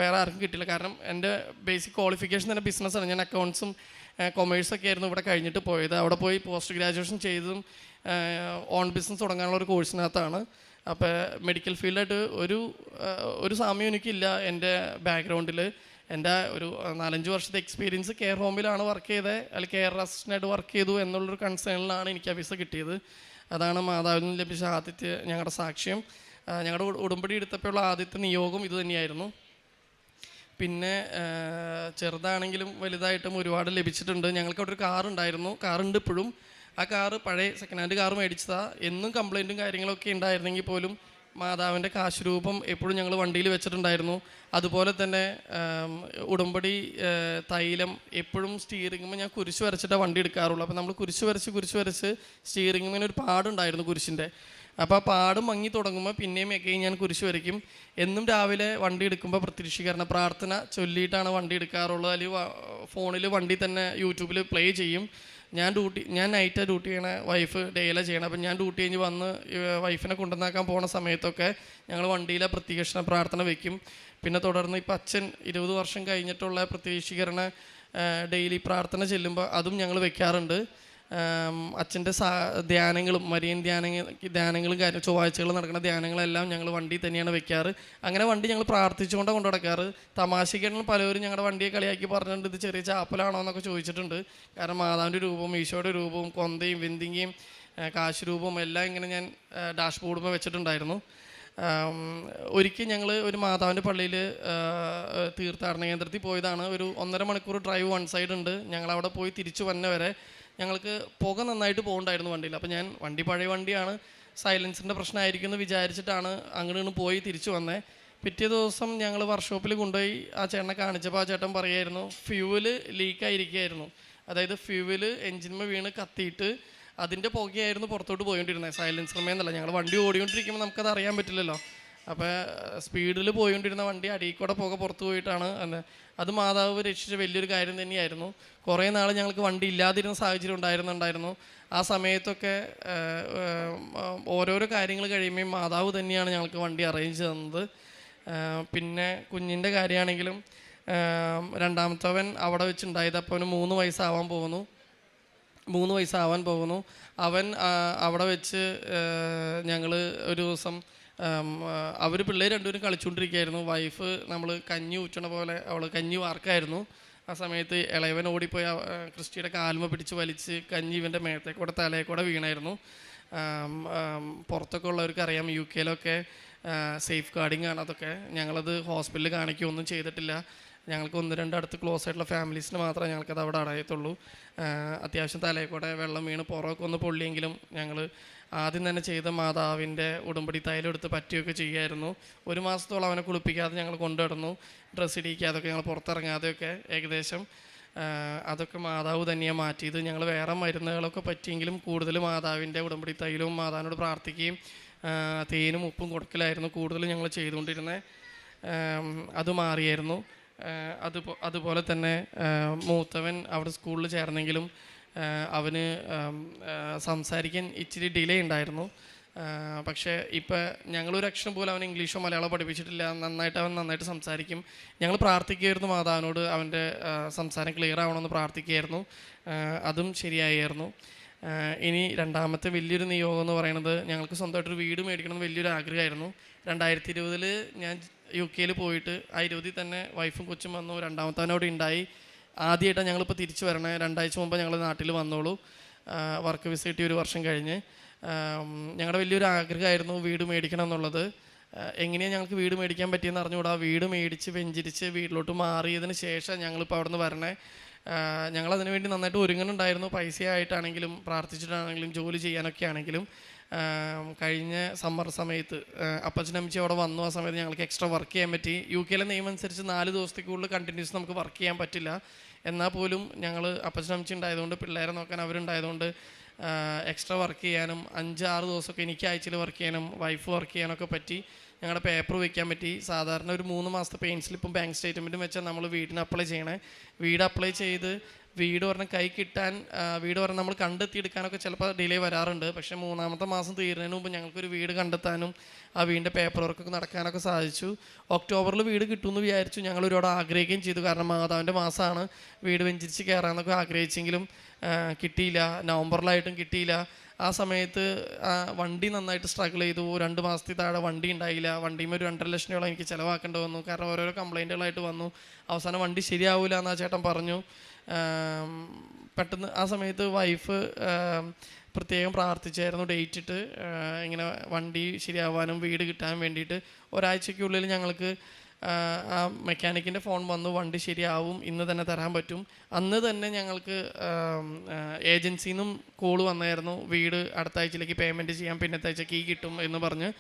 വേറെ ആർക്കും കിട്ടില്ല. കാരണം എൻ്റെ ബേസിക് ക്വാളിഫിക്കേഷൻ തന്നെ ബിസിനസ്സാണ്. ഞാൻ അക്കൗണ്ട്സും കൊമേഴ്സൊക്കെ ആയിരുന്നു ഇവിടെ കഴിഞ്ഞിട്ട് പോയത്. അവിടെ പോയി പോസ്റ്റ് ഗ്രാജുവേഷൻ ചെയ്തതും ഓൺ ബിസിനസ് തുടങ്ങാനുള്ള ഒരു കോഴ്സിനകത്താണ്. അപ്പോൾ മെഡിക്കൽ ഫീൽഡായിട്ട് ഒരു സാമ്യം എനിക്കില്ല എൻ്റെ ബാക്ക്ഗ്രൗണ്ടിൽ. എൻ്റെ ഒരു 4-5 വർഷത്തെ എക്സ്പീരിയൻസ് കെയർ ഹോമിലാണ് വർക്ക് ചെയ്തത്, അല്ലെങ്കിൽ കെയർ അസിസ്റ്റൻ്റായിട്ട് വർക്ക് ചെയ്തു എന്നുള്ളൊരു കൺസേണിലാണ് എനിക്ക് ആ വിസ കിട്ടിയത്. അതാണ് മാതാവിൽ നിന്ന് ലഭിച്ച ആദ്യത്തെ ഞങ്ങളുടെ സാക്ഷ്യം. ഞങ്ങളുടെ ഉടമ്പടി എടുത്തപ്പോഴുള്ള ആദ്യത്തെ നിയോഗം ഇത് തന്നെയായിരുന്നു. പിന്നെ ചെറുതാണെങ്കിലും വലുതായിട്ടും ഒരുപാട് ലഭിച്ചിട്ടുണ്ട്. ഞങ്ങൾക്ക് അവിടെ ഒരു കാറുണ്ടായിരുന്നു, കാറുണ്ട് ഇപ്പോഴും. ആ കാറ് പഴയ സെക്കൻഡ് ഹാൻഡ് കാറ് മേടിച്ചതാണ്. എന്നും കംപ്ലൈൻറ്റും കാര്യങ്ങളൊക്കെ ഉണ്ടായിരുന്നെങ്കിൽ പോലും മാതാവിൻ്റെ കാശുരൂപം എപ്പോഴും ഞങ്ങൾ വണ്ടിയിൽ വെച്ചിട്ടുണ്ടായിരുന്നു. അതുപോലെ തന്നെ ഉടമ്പടി തൈലം എപ്പോഴും സ്റ്റീറിങ്ങുമ്പോൾ ഞാൻ കുരിശ് വരച്ചിട്ടാണ് വണ്ടി എടുക്കാറുള്ളൂ. അപ്പോൾ നമ്മൾ കുരിശ് വരച്ച് സ്റ്റീറിങ്ങിന് ഒരു പാടുണ്ടായിരുന്നു കുരിശിൻ്റെ. അപ്പോൾ ആ പാട് മങ്ങി തുടങ്ങുമ്പോൾ പിന്നെയും എക്കെയും ഞാൻ കുരിശ് വരയ്ക്കും. എന്നും രാവിലെ വണ്ടി എടുക്കുമ്പോൾ പ്രത്യക്ഷീകരണ പ്രാർത്ഥന ചൊല്ലിയിട്ടാണ് വണ്ടി എടുക്കാറുള്ളത്. അല്ലെങ്കിൽ ഫോണിൽ വണ്ടി തന്നെ യൂട്യൂബിൽ പ്ലേ ചെയ്യും. ഞാൻ നൈറ്റാണ് ഡ്യൂട്ടി ചെയ്യണ, വൈഫ് ഡേയിലാണ് ചെയ്യണം. അപ്പം ഞാൻ ഡ്യൂട്ടി കഴിഞ്ഞ് വന്ന് വൈഫിനെ കൊണ്ടുവന്നാക്കാൻ പോണ സമയത്തൊക്കെ ഞങ്ങൾ വണ്ടിയിലെ പ്രത്യക്ഷീകരണ പ്രാർത്ഥന വയ്ക്കും. പിന്നെ തുടർന്ന് ഇപ്പം അച്ഛൻ 20 വർഷം കഴിഞ്ഞിട്ടുള്ള പ്രത്യക്ഷീകരണ ഡെയിലി പ്രാർത്ഥന ചെല്ലുമ്പോൾ അതും ഞങ്ങൾ വെക്കാറുണ്ട്. അച്ഛൻ്റെ ധ്യാനങ്ങളും മരിയൻ ധ്യാനങ്ങളും ചൊവ്വാഴ്ചകൾ നടക്കുന്ന ധ്യാനങ്ങളെല്ലാം ഞങ്ങൾ വണ്ടി തന്നെയാണ് വെക്കാറ്. അങ്ങനെ വണ്ടി ഞങ്ങൾ പ്രാർത്ഥിച്ചുകൊണ്ടാണ് കൊണ്ടു നടക്കാറ്. തമാശയ്ക്കാണെങ്കിൽ പലവരും ഞങ്ങളുടെ വണ്ടിയെ കളിയാക്കി പറഞ്ഞിട്ടുണ്ട് ഇത് ചെറിയ ചാപ്പലാണോ എന്നൊക്കെ ചോദിച്ചിട്ടുണ്ട്. കാരണം മാതാവിൻ്റെ രൂപവും ഈശോയുടെ രൂപവും കൊന്തയും വെന്തിങ്ങയും കാശുരൂപവും എല്ലാം ഇങ്ങനെ ഞാൻ ഡാഷ്ബോർഡുമ്പോൾ വെച്ചിട്ടുണ്ടായിരുന്നു. ഒരിക്കൽ ഞങ്ങൾ ഒരു മാതാവിൻ്റെ പള്ളിയിൽ തീർത്ഥാടന കേന്ദ്രത്തിൽ പോയതാണ്. ഒരു 1.5 മണിക്കൂർ ഡ്രൈവ് വൺ സൈഡ് ഉണ്ട്. ഞങ്ങളവിടെ പോയി തിരിച്ചു വന്ന വരെ ഞങ്ങൾക്ക് പുക നന്നായിട്ട് പോകുന്നുണ്ടായിരുന്നു വണ്ടിയിൽ. അപ്പോൾ ഞാൻ പഴയ വണ്ടിയാണ്, സൈലൻസിൻ്റെ പ്രശ്നമായിരിക്കും എന്ന് വിചാരിച്ചിട്ടാണ് അങ്ങോട്ട് പോയി തിരിച്ചു വന്നത്. പിറ്റേ ദിവസം ഞങ്ങൾ വർക്ക്ഷോപ്പിൽ കൊണ്ടുപോയി ആ ചേട്ടനെ കാണിച്ചപ്പോൾ ആ ചേട്ടൻ പറയായിരുന്നു ഫ്യൂവല് ലീക്കായിരിക്കുകയായിരുന്നു. അതായത് ഫ്യൂവല് എൻജിന്മേൽ വീണ് കത്തിയിട്ട് അതിൻ്റെ പുകയായിരുന്നു പുറത്തോട്ട് പോയിക്കൊണ്ടിരുന്നത്, സൈലൻസർമേന്നല്ല. ഞങ്ങൾ വണ്ടി ഓടിക്കൊണ്ടിരിക്കുമ്പോൾ നമുക്കത് അറിയാൻ പറ്റില്ലല്ലോ. അപ്പോൾ സ്പീഡിൽ പോയിക്കൊണ്ടിരുന്ന വണ്ടി അടിയിൽ കൂടെ പുക പുറത്തു പോയിട്ടാണ്. അത് മാതാവ് രക്ഷിച്ച വലിയൊരു കാര്യം തന്നെയായിരുന്നു. കുറേ നാൾ ഞങ്ങൾക്ക് വണ്ടി ഇല്ലാതിരുന്ന സാഹചര്യം ഉണ്ടായിരുന്നു. ആ സമയത്തൊക്കെ ഓരോരോ കാര്യങ്ങൾ കഴിയുമ്പോൾ മാതാവ് തന്നെയാണ് ഞങ്ങൾക്ക് വണ്ടി അറേഞ്ച് തന്നത്. പിന്നെ കുഞ്ഞിൻ്റെ കാര്യമാണെങ്കിലും രണ്ടാമത്തവൻ അവിടെ വെച്ചുണ്ടായത്. അപ്പോൾ അവന് 3 വയസ്സാവാൻ പോകുന്നു. അവൻ അവിടെ വെച്ച് ഞങ്ങൾ ഒരു ദിവസം അവർ പിള്ളേർ രണ്ടുപേരും കളിച്ചുകൊണ്ടിരിക്കുകയായിരുന്നു. വൈഫ് നമ്മൾ കഞ്ഞി ഊറ്റണ പോലെ അവൾ കഞ്ഞി വാർക്കായിരുന്നു. ആ സമയത്ത് ഇളയവൻ ഓടിപ്പോയി ക്രിസ്റ്റിയുടെ കാൽമ പിടിച്ച് വലിച്ച് കഞ്ഞി ഇവൻ്റെ മേത്തേക്കൂടെ തലയെക്കൂടെ വീണായിരുന്നു. പുറത്തൊക്കെ ഉള്ളവർക്ക് അറിയാം, UK സേഫ് ഗാർഡിങ് ആണ് അതൊക്കെ. ഞങ്ങളത് ഹോസ്പിറ്റലിൽ കാണിക്കുകയൊന്നും ചെയ്തിട്ടില്ല. ഞങ്ങൾക്ക് 1-2 അടുത്ത് ക്ലോസ് ആയിട്ടുള്ള ഫാമിലീസിന് മാത്രമേ ഞങ്ങൾക്കത് അവിടെ അടയത്തുള്ളൂ. അത്യാവശ്യം തലയെക്കൂടെ വെള്ളം വീണ് പുറമൊക്കെ ഒന്ന് പൊള്ളിയെങ്കിലും ഞങ്ങൾ ആദ്യം തന്നെ ചെയ്ത മാതാവിൻ്റെ ഉടമ്പടി തൈലം എടുത്ത് പറ്റുകയൊക്കെ ചെയ്യുമായിരുന്നു. 1 മാസത്തോളം അവനെ കുളിപ്പിക്കാതെ ഞങ്ങൾ കൊണ്ടുവരുന്നു. ഡ്രസ്സ് ഇടിക്കാതൊക്കെ ഞങ്ങൾ പുറത്തിറങ്ങാതെയൊക്കെ ഏകദേശം അതൊക്കെ മാതാവ് തന്നെയാണ് മാറ്റിയത്. ഞങ്ങൾ വേറെ മരുന്നുകളൊക്കെ പറ്റിയെങ്കിലും കൂടുതൽ മാതാവിൻ്റെ ഉടമ്പടി തൈലവും മാതാവിനോട് പ്രാർത്ഥിക്കുകയും തേനും ഉപ്പും കൊടുക്കലായിരുന്നു കൂടുതൽ ഞങ്ങൾ ചെയ്തുകൊണ്ടിരുന്നത്. അത് മാറിയായിരുന്നു. അതുപോലെ തന്നെ മൂത്തവൻ അവിടെ സ്കൂളിൽ ചേർന്നെങ്കിലും അവന് സംസാരിക്കാൻ ഇച്ചിരി ഡിലേ ഉണ്ടായിരുന്നു. പക്ഷേ ഇപ്പം ഞങ്ങളൊരു അക്ഷരം പോലും അവൻ ഇംഗ്ലീഷോ മലയാളമോ പഠിപ്പിച്ചിട്ടില്ല. നന്നായിട്ട് സംസാരിക്കും. ഞങ്ങൾ പ്രാർത്ഥിക്കുമായിരുന്നു മാതാവിനോട് അവൻ്റെ സംസാരം ക്ലിയർ ആവണമെന്ന് പ്രാർത്ഥിക്കുമായിരുന്നു. അതും ശരിയായിരുന്നു. ഇനി രണ്ടാമത്തെ വലിയൊരു നിയോഗം എന്ന് പറയുന്നത് ഞങ്ങൾക്ക് സ്വന്തമായിട്ടൊരു വീട് മേടിക്കണമെന്ന് വലിയൊരു ആഗ്രഹമായിരുന്നു. 2020 ഞാൻ UK പോയിട്ട് ആ 20 തന്നെ വൈഫും കൊച്ചും വന്നു. രണ്ടാമത്തവനോട് ഉണ്ടായി. ആദ്യമായിട്ടാണ് ഞങ്ങളിപ്പോൾ തിരിച്ചു വരണേ. 2 ആഴ്ച മുമ്പ് ഞങ്ങൾ നാട്ടിൽ വന്നോളൂ. വർക്ക് വിസ കിട്ടി 1 വർഷം കഴിഞ്ഞ്. ഞങ്ങളുടെ വലിയൊരു ആഗ്രഹമായിരുന്നു വീട് മേടിക്കണം എന്നുള്ളത്. എങ്ങനെയാണ് ഞങ്ങൾക്ക് വീട് മേടിക്കാൻ പറ്റിയെന്ന് അറിഞ്ഞുകൂടാ. വീട് മേടിച്ച് വെഞ്ചരിച്ച് വീട്ടിലോട്ട് മാറിയതിന് ശേഷം ഞങ്ങളിപ്പോൾ അവിടെ നിന്ന് വരണേ. ഞങ്ങളതിനു വേണ്ടി നന്നായിട്ട് ഒരുങ്ങുന്നുണ്ടായിരുന്നു. പൈസയായിട്ടാണെങ്കിലും പ്രാർത്ഥിച്ചിട്ടാണെങ്കിലും ജോലി ചെയ്യാനൊക്കെ ആണെങ്കിലും. കഴിഞ്ഞ സമ്മർ സമയത്ത് അപ്പച്ചനമ്മച്ചി അവിടെ വന്നു. ആ സമയത്ത് ഞങ്ങൾക്ക് എക്സ്ട്രാ വർക്ക് ചെയ്യാൻ പറ്റി. UK നിയമം അനുസരിച്ച് 4 ദിവസത്തേക്ക് കൂടുതൽ കണ്ടിന്യൂസ് നമുക്ക് വർക്ക് ചെയ്യാൻ പറ്റില്ല. എന്നാൽ പോലും ഞങ്ങൾ അപ്പച്ചനമ്മച്ചി ഉണ്ടായതുകൊണ്ട് പിള്ളേരെ നോക്കാൻ അവരുണ്ടായതുകൊണ്ട് എക്സ്ട്രാ വർക്ക് ചെയ്യാനും 5-6 ദിവസമൊക്കെ എനിക്ക് ആഴ്ചയിൽ വർക്ക് ചെയ്യാനും വൈഫ് വർക്ക് ചെയ്യാനൊക്കെ പറ്റി. ഞങ്ങളുടെ പേപ്പർ വയ്ക്കാൻ പറ്റി. സാധാരണ ഒരു 3 മാസത്തെ പെയിൻ സ്ലിപ്പും ബാങ്ക് സ്റ്റേറ്റ്മെൻറ്റും വെച്ചാൽ നമ്മൾ വീടിന് അപ്ലൈ ചെയ്യണേ. വീട് അപ്ലൈ ചെയ്ത് വീട് പറഞ്ഞ് കൈ കിട്ടാൻ വീട് പറഞ്ഞ് നമ്മൾ കണ്ടെത്തിയെടുക്കാനൊക്കെ ചിലപ്പോൾ ഡിലേ വരാറുണ്ട്. പക്ഷേ 3-ാമത്തെ മാസം തീരുന്നതിന് മുമ്പ് ഞങ്ങൾക്കൊരു വീട് കണ്ടെത്താനും ആ വീടിൻ്റെ പേപ്പർ വർക്കൊക്കെ നടക്കാനൊക്കെ സാധിച്ചു. ഒക്ടോബറിൽ വീട് കിട്ടുമെന്ന് വിചാരിച്ചു. ഞങ്ങൾ ഒരുപാട് ആഗ്രഹിക്കുകയും ചെയ്തു. കാരണം മാതാവിൻ്റെ മാസമാണ്, വീട് വെഞ്ചരിച്ച് കയറാമെന്നൊക്കെ ആഗ്രഹിച്ചെങ്കിലും കിട്ടിയില്ല. നവംബറിലായിട്ടും കിട്ടിയില്ല. ആ സമയത്ത് വണ്ടി നന്നായിട്ട് സ്ട്രഗിൾ ചെയ്തു. 2 മാസത്തിൽ താഴെ വണ്ടി ഉണ്ടായില്ല. വണ്ടിയും ഒരു 2.5 ലക്ഷം രൂപ എനിക്ക് ചിലവാക്കേണ്ടി വന്നു. കാരണം ഓരോരോ കംപ്ലൈൻറ്റുകളായിട്ട് വന്നു. അവസാനം വണ്ടി ശരിയാവില്ല എന്നാ ചേട്ടൻ പറഞ്ഞു. പെട്ടെന്ന് ആ സമയത്ത് വൈഫ് പ്രത്യേകം പ്രാർത്ഥിച്ചായിരുന്നു, ഡേറ്റ് ഇട്ട് ഇങ്ങനെ വണ്ടി ശരിയാവാനും വീട് കിട്ടാൻ വേണ്ടിയിട്ട്. ഒരാഴ്ചയ്ക്കുള്ളിൽ ഞങ്ങൾക്ക് ആ മെക്കാനിക്കിൻ്റെ ഫോൺ വന്നു, വണ്ടി ശരിയാവും, ഇന്ന് തന്നെ തരാൻ പറ്റും. അന്ന് തന്നെ ഞങ്ങൾക്ക് ഏജൻസിയിൽ നിന്നും കോൾ വന്നായിരുന്നു, വീട് അടുത്ത ആഴ്ചയിലേക്ക് പേയ്മെൻറ്റ് ചെയ്യാം, പിന്നത്തെ ആഴ്ച കീ കിട്ടും എന്ന് പറഞ്ഞ്.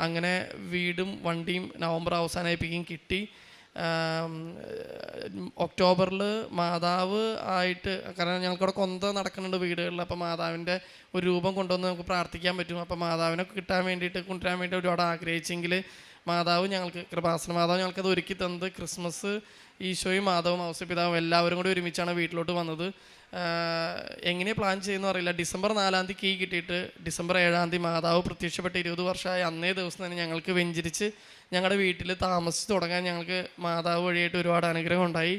അങ്ങനെ വീടും വണ്ടിയും നവംബർ അവസാനമായപ്പോഴേക്കും കിട്ടി. ഒക്ടോബറിൽ മാതാവ് ആയിട്ട്, കാരണം ഞങ്ങൾക്കവിടെ കൊന്ത നടക്കുന്നുണ്ട് വീടുകളിൽ, അപ്പോൾ മാതാവിൻ്റെ ഒരു രൂപം കൊണ്ടുവന്ന് നമുക്ക് പ്രാർത്ഥിക്കാൻ പറ്റും. അപ്പോൾ മാതാവിനെ കിട്ടാൻ വേണ്ടിയിട്ട് കൊണ്ടുവരാൻ വേണ്ടി ഒരുപാട് ആഗ്രഹിച്ചെങ്കിൽ മാതാവ് ഞങ്ങൾക്ക്, കൃപാസന മാതാവ് ഞങ്ങൾക്കത് ഒരുക്കി തന്നത്. ക്രിസ്മസ് ഈശോയും മാതാവും ഔസപിതാവും എല്ലാവരും കൂടി ഒരുമിച്ചാണ് വീട്ടിലോട്ട് വന്നത്. എങ്ങനെ പ്ലാൻ ചെയ്യുന്നു അറിയില്ല. ഡിസംബർ 4-ാം തീയതി കീ കിട്ടിയിട്ട് ഡിസംബർ 7-ാം തീയതി മാതാവ് പ്രത്യക്ഷപ്പെട്ട് 20 വർഷമായ അന്നേ ദിവസം തന്നെ ഞങ്ങൾക്ക് വെഞ്ചരിച്ച് ഞങ്ങളുടെ വീട്ടിൽ താമസിച്ച് തുടങ്ങാൻ ഞങ്ങൾക്ക് മാതാവ് വഴിയായിട്ട് ഒരുപാട് അനുഗ്രഹം ഉണ്ടായി.